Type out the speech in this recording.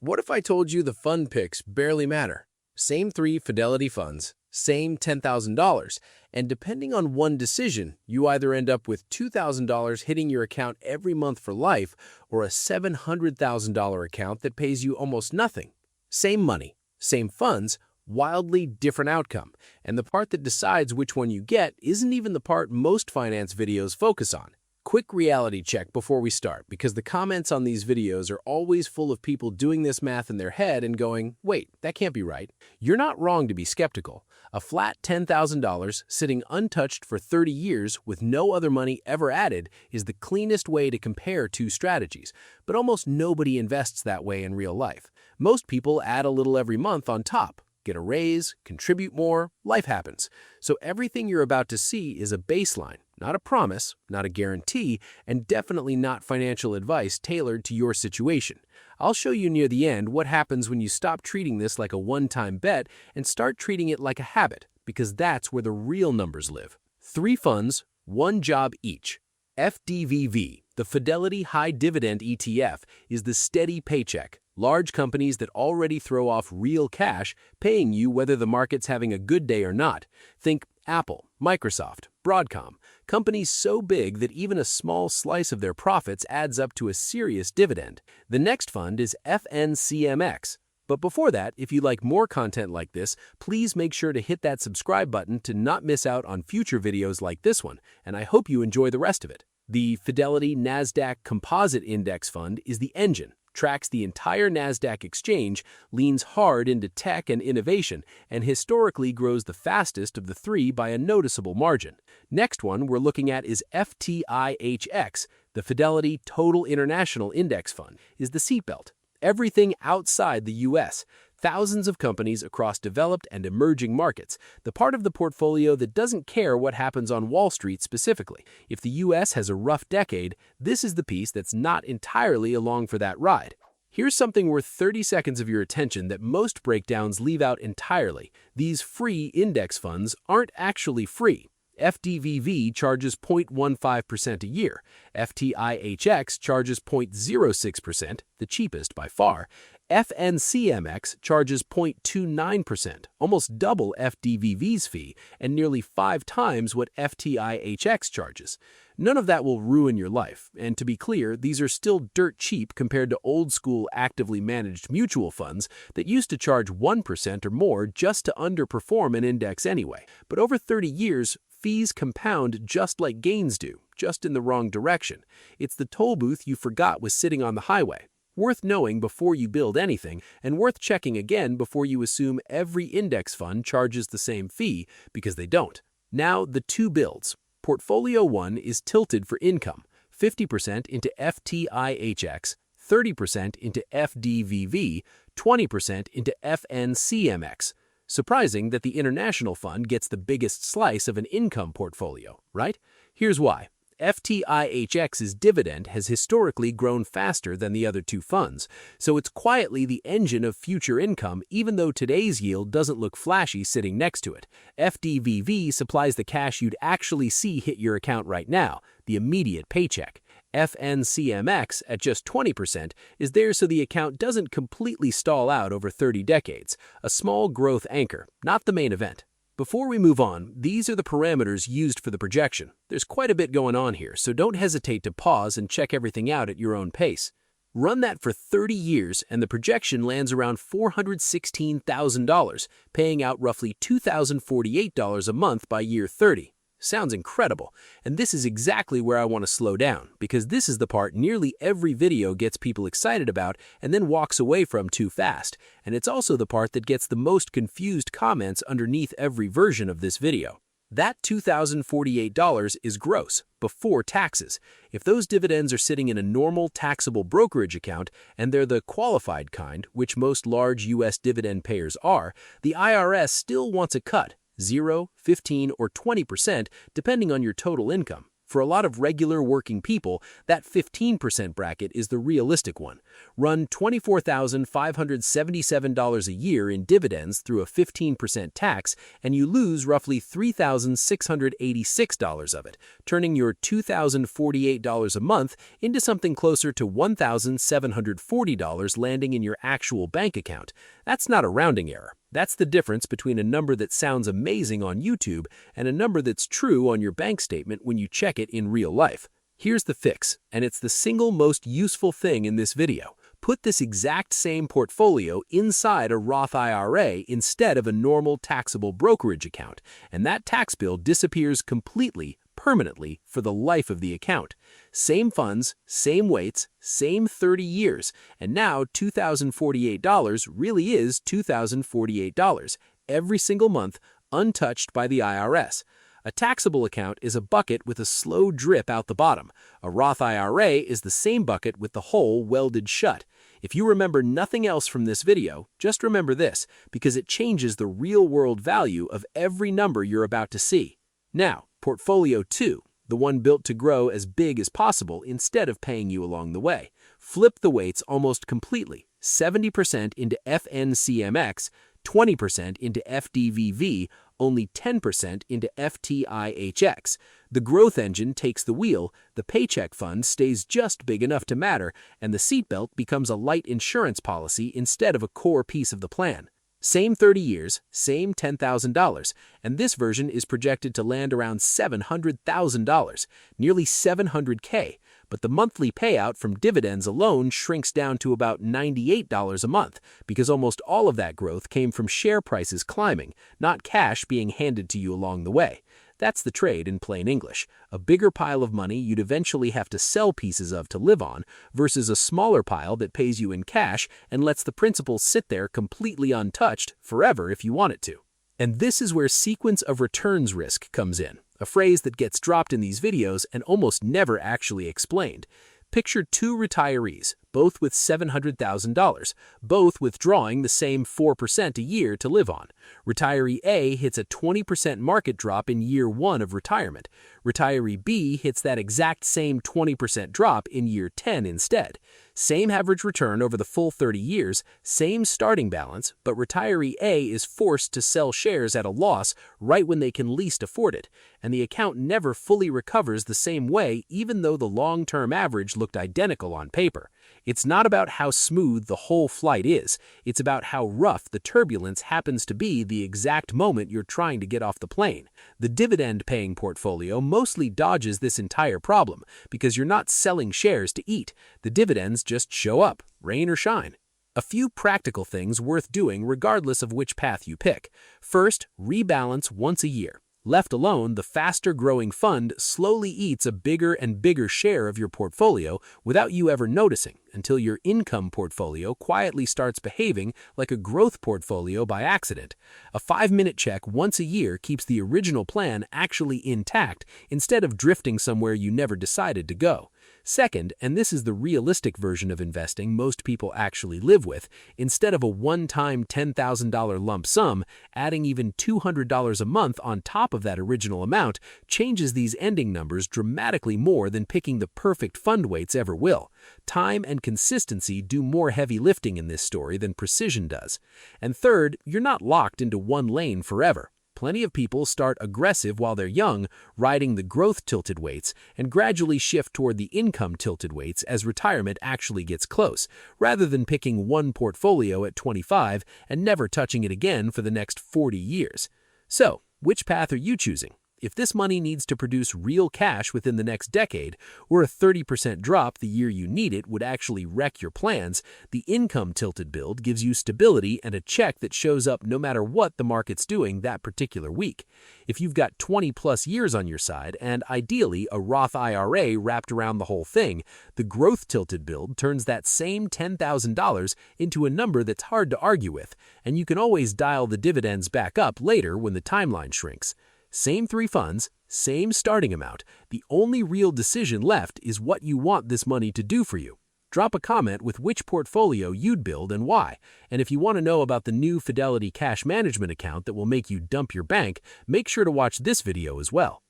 What if I told you the fund picks barely matter? Same three Fidelity funds, same $10,000, and depending on one decision, you either end up with $2,000 hitting your account every month for life or a $700,000 account that pays you almost nothing. Same money, same funds, wildly different outcome, and the part that decides which one you get isn't even the part most finance videos focus on. Quick reality check before we start, because the comments on these videos are always full of people doing this math in their head and going, wait, that can't be right. You're not wrong to be skeptical. A flat $10,000 sitting untouched for 30 years with no other money ever added is the cleanest way to compare two strategies, but almost nobody invests that way in real life. Most people add a little every month on top. Get a raise, contribute more, life happens. So everything you're about to see is a baseline, not a promise, not a guarantee, and definitely not financial advice tailored to your situation. I'll show you near the end what happens when you stop treating this like a one-time bet and start treating it like a habit, because that's where the real numbers live. 3 funds, 1 job each. FDVV, the Fidelity High Dividend ETF, is the steady paycheck. Large companies that already throw off real cash, paying you whether the market's having a good day or not. Think Apple, Microsoft, Broadcom, companies so big that even a small slice of their profits adds up to a serious dividend. The next fund is FNCMX. But before that, if you like more content like this, please make sure to hit that subscribe button to not miss out on future videos like this one, and I hope you enjoy the rest of it. The Fidelity NASDAQ Composite Index Fund is the engine. Tracks the entire NASDAQ exchange, leans hard into tech and innovation, and historically grows the fastest of the 3 by a noticeable margin. Next one we're looking at is FTIHX, the Fidelity Total International Index Fund, is the seatbelt. Everything outside the U.S., thousands of companies across developed and emerging markets, the part of the portfolio that doesn't care what happens on Wall Street specifically. If the U.S. has a rough decade, this is the piece that's not entirely along for that ride. Here's something worth 30 seconds of your attention that most breakdowns leave out entirely. These free index funds aren't actually free. FDVV charges 0.15% a year. FTIHX charges 0.06%, the cheapest by far. FNCMX charges 0.29%, almost double FDVV's fee, and nearly 5 times what FTIHX charges. None of that will ruin your life, and to be clear, these are still dirt cheap compared to old-school actively managed mutual funds that used to charge 1% or more just to underperform an index anyway. But over 30 years, fees compound just like gains do, just in the wrong direction. It's the toll booth you forgot was sitting on the highway. Worth knowing before you build anything, and worth checking again before you assume every index fund charges the same fee, because they don't. Now, the 2 builds. Portfolio 1 is tilted for income, 50% into FTIHX, 30% into FDVV, 20% into FNCMX. Surprising that the international fund gets the biggest slice of an income portfolio, right? Here's why. FTIHX's dividend has historically grown faster than the other 2 funds, so it's quietly the engine of future income even though today's yield doesn't look flashy sitting next to it. FDVV supplies the cash you'd actually see hit your account right now, the immediate paycheck. FNCMX, at just 20%, is there so the account doesn't completely stall out over 30 decades, a small growth anchor, not the main event. Before we move on, these are the parameters used for the projection. There's quite a bit going on here, so don't hesitate to pause and check everything out at your own pace. Run that for 30 years and the projection lands around $416,000, paying out roughly $2,048 a month by year 30. Sounds incredible, and this is exactly where I want to slow down, because this is the part nearly every video gets people excited about and then walks away from too fast, and it's also the part that gets the most confused comments underneath every version of this video. That $2,048 is gross, before taxes. If those dividends are sitting in a normal taxable brokerage account, and they're the qualified kind, which most large U.S. dividend payers are, the IRS still wants a cut. 0, 15, or 20% depending on your total income. For a lot of regular working people, that 15% bracket is the realistic one. Run $24,577 a year in dividends through a 15% tax, and you lose roughly $3,686 of it, turning your $2,048 a month into something closer to $1,740 landing in your actual bank account. That's not a rounding error. That's the difference between a number that sounds amazing on YouTube and a number that's true on your bank statement when you check it in real life. Here's the fix, and it's the single most useful thing in this video. Put this exact same portfolio inside a Roth IRA instead of a normal taxable brokerage account, and that tax bill disappears completely, permanently, for the life of the account. Same funds, same weights, same 30 years, and now $2,048 really is $2,048 every single month, untouched by the IRS. A taxable account is a bucket with a slow drip out the bottom. A Roth IRA is the same bucket with the hole welded shut. If you remember nothing else from this video, just remember this, because it changes the real-world value of every number you're about to see. Now, Portfolio 2, the one built to grow as big as possible instead of paying you along the way. Flip the weights almost completely, 70% into FNCMX, 20% into FDVV, only 10% into FTIHX. The growth engine takes the wheel, the paycheck fund stays just big enough to matter, and the seatbelt becomes a light insurance policy instead of a core piece of the plan. Same 30 years, same $10,000, and this version is projected to land around $700,000, nearly $700K, but the monthly payout from dividends alone shrinks down to about $98 a month, because almost all of that growth came from share prices climbing, not cash being handed to you along the way. That's the trade in plain English. A bigger pile of money you'd eventually have to sell pieces of to live on versus a smaller pile that pays you in cash and lets the principal sit there completely untouched forever if you want it to. And this is where sequence of returns risk comes in, a phrase that gets dropped in these videos and almost never actually explained. Picture two retirees, both with $700,000, both withdrawing the same 4% a year to live on. Retiree A hits a 20% market drop in year 1 of retirement. Retiree B hits that exact same 20% drop in year 10 instead. Same average return over the full 30 years, same starting balance, but retiree A is forced to sell shares at a loss right when they can least afford it, and the account never fully recovers the same way even though the long-term average looked identical on paper. It's not about how smooth the whole flight is, it's about how rough the turbulence happens to be the exact moment you're trying to get off the plane. The dividend-paying portfolio mostly dodges this entire problem because you're not selling shares to eat. The dividends just show up, rain or shine. A few practical things worth doing regardless of which path you pick. First, rebalance once a year. Left alone, the faster-growing fund slowly eats a bigger and bigger share of your portfolio without you ever noticing, until your income portfolio quietly starts behaving like a growth portfolio by accident. A 5-minute check once a year keeps the original plan actually intact instead of drifting somewhere you never decided to go. Second, and this is the realistic version of investing most people actually live with, instead of a one-time $10,000 lump sum, adding even $200 a month on top of that original amount changes these ending numbers dramatically more than picking the perfect fund weights ever will. Time and consistency do more heavy lifting in this story than precision does. And third, you're not locked into one lane forever. Plenty of people start aggressive while they're young, riding the growth-tilted weights, and gradually shift toward the income-tilted weights as retirement actually gets close, rather than picking one portfolio at 25 and never touching it again for the next 40 years. So, which path are you choosing? If this money needs to produce real cash within the next decade, or a 30% drop the year you need it would actually wreck your plans, the income-tilted build gives you stability and a check that shows up no matter what the market's doing that particular week. If you've got 20-plus years on your side, and ideally a Roth IRA wrapped around the whole thing, the growth-tilted build turns that same $10,000 into a number that's hard to argue with, and you can always dial the dividends back up later when the timeline shrinks. Same 3 funds, same starting amount. The only real decision left is what you want this money to do for you. Drop a comment with which portfolio you'd build and why. And if you want to know about the new Fidelity cash management account that will make you dump your bank, make sure to watch this video as well.